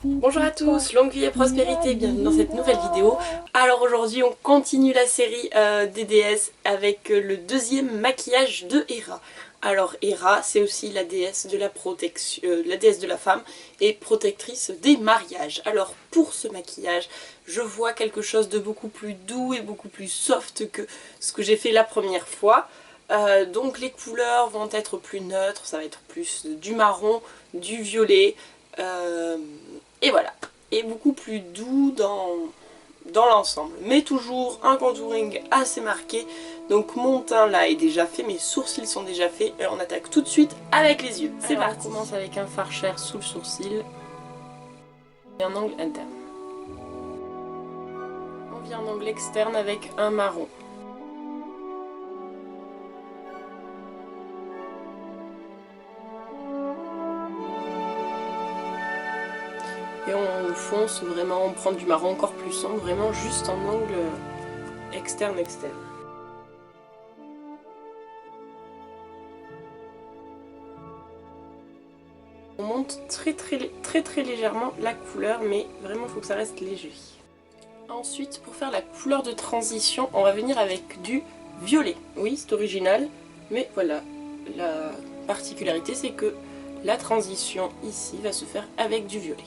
Bonjour à tous, longue vie et prospérité, bienvenue dans cette nouvelle vidéo. Alors aujourd'hui on continue la série des déesses avec le deuxième maquillage de Héra. Alors Héra c'est aussi la déesse de la protection, la déesse de la femme et protectrice des mariages. Alors pour ce maquillage je vois quelque chose de beaucoup plus doux et beaucoup plus soft que ce que j'ai fait la première fois. Donc les couleurs vont être plus neutres, ça va être plus du marron, du violet. Et voilà, et beaucoup plus doux dans l'ensemble, mais toujours un contouring assez marqué. Donc mon teint là est déjà fait, mes sourcils sont déjà faits et on attaque tout de suite avec les yeux. C'est parti. On commence avec un fard cher sous le sourcil et un angle interne. On vient en angle externe avec un marron. Et on fonce vraiment, on prend du marron encore plus sombre, vraiment juste en angle externe. On monte très légèrement la couleur, mais vraiment il faut que ça reste léger. Ensuite, pour faire la couleur de transition, on va venir avec du violet. Oui, c'est original, mais voilà, la particularité c'est que la transition ici va se faire avec du violet.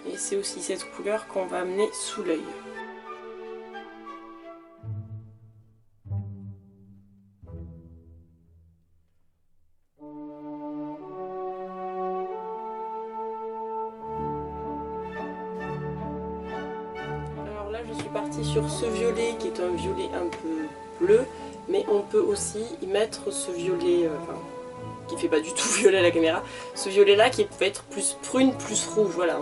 Et c'est aussi cette couleur qu'on va amener sous l'œil. Alors là je suis partie sur ce violet qui est un violet un peu bleu, mais on peut aussi y mettre ce violet, qui fait pas du tout violet à la caméra, ce violet là qui peut être plus prune, plus rouge, voilà,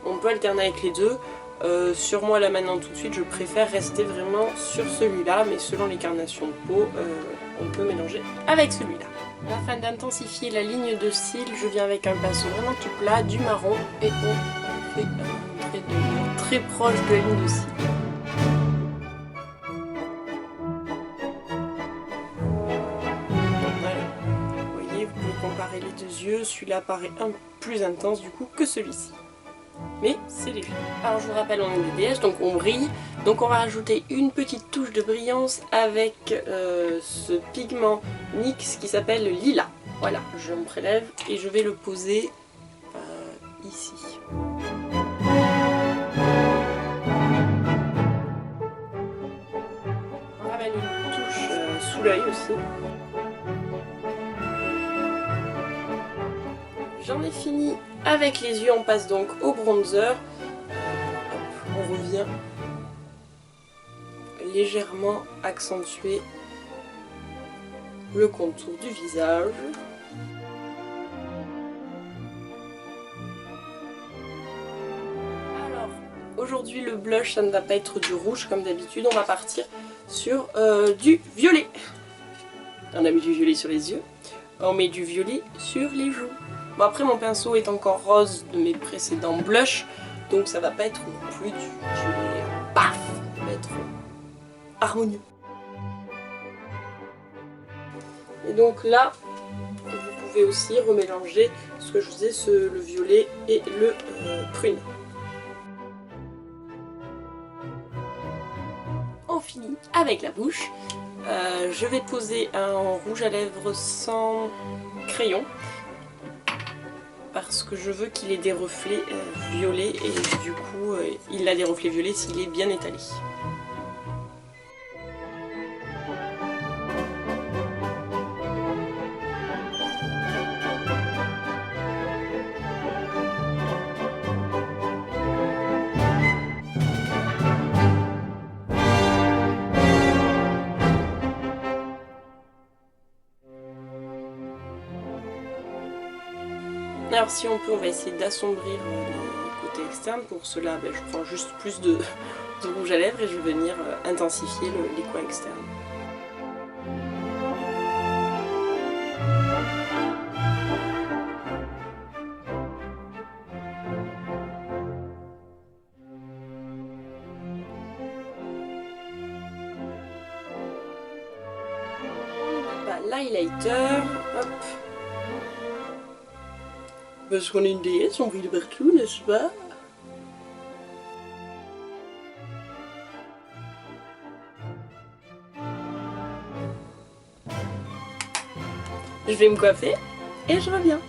on peut alterner avec les deux. Sur moi là maintenant tout de suite je préfère rester vraiment sur celui-là, mais selon les carnations de peau on peut mélanger avec celui-là. Afin d'intensifier la ligne de cils, je viens avec un pinceau vraiment tout plat, du marron, et on fait un trait de ligne très proche de la ligne de cils. Vous pouvez comparer les deux yeux, celui-là paraît un peu plus intense du coup que celui-ci. Mais c'est léger. Alors je vous rappelle, on est des déesses, donc on brille. Donc on va rajouter une petite touche de brillance avec ce pigment NYX qui s'appelle le lilas. Voilà, je me prélève et je vais le poser ici. On ramène une touche sous l'œil aussi. J'en ai fini avec les yeux, on passe donc au bronzer. Hop, on revient légèrement accentuer le contour du visage. Alors, aujourd'hui le blush, ça ne va pas être du rouge comme d'habitude, on va partir sur du violet. On a mis du violet sur les yeux, on met du violet sur les joues. Bon, après mon pinceau est encore rose de mes précédents blushs, donc ça va pas être non plus du violet paf, ça va être harmonieux. Et donc là, vous pouvez aussi remélanger ce que je vous disais, le violet et le prune. On finit avec la bouche. Je vais poser un rouge à lèvres sans crayon, parce que je veux qu'il ait des reflets violets et du coup il a des reflets violets s'il est bien étalé. Alors si on peut, on va essayer d'assombrir les côtés externes. Pour cela, je prends juste plus de rouge à lèvres et je vais venir intensifier les coins externes. l'highlighter. Hop. Parce qu'on est une déesse, on brille de partout, n'est-ce pas? Je vais me coiffer et je reviens.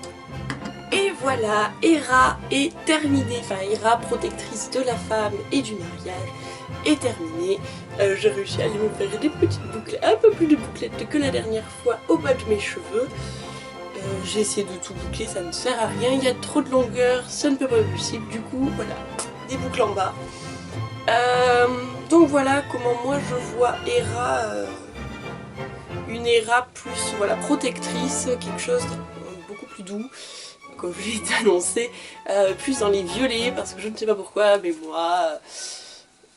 Et voilà, Hera est terminée. Enfin, Hera, protectrice de la femme et du mariage, est terminée. J'ai réussi à aller me faire des petites boucles, un peu plus de bouclettes que la dernière fois au bas de mes cheveux. J'ai essayé de tout boucler, ça ne sert à rien. Il y a trop de longueur, ça ne peut pas être possible. Du coup, voilà, des boucles en bas. Donc voilà comment moi je vois Hera. Une Hera plus voilà, protectrice, quelque chose de beaucoup plus doux, comme je l'ai annoncé, plus dans les violets, parce que je ne sais pas pourquoi, mais moi,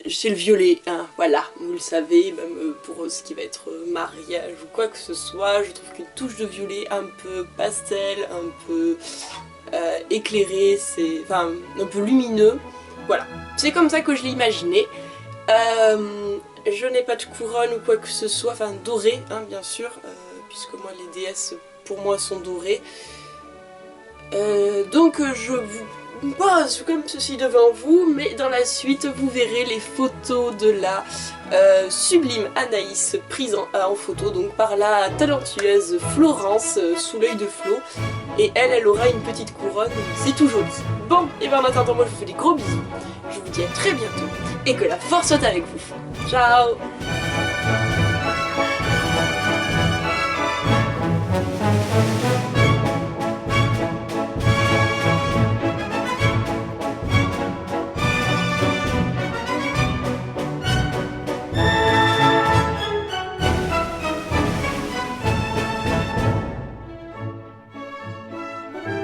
j'ai le violet, hein, voilà, vous le savez, même pour ce qui va être mariage ou quoi que ce soit, je trouve qu'une touche de violet un peu pastel, un peu éclairé, c'est, enfin, un peu lumineux, voilà, c'est comme ça que je l'ai imaginé. Je n'ai pas de couronne ou quoi que ce soit, enfin dorée hein, bien sûr, puisque moi les déesses pour moi sont dorées. Donc je vous pose comme ceci devant vous, mais dans la suite vous verrez les photos de la sublime Anaïs prise en photo donc par la talentueuse Florence sous l'œil de Flo. Et elle aura une petite couronne, c'est tout joli. Bon, et bien en attendant moi je vous fais des gros bisous, je vous dis à très bientôt et que la force soit avec vous. Ciao!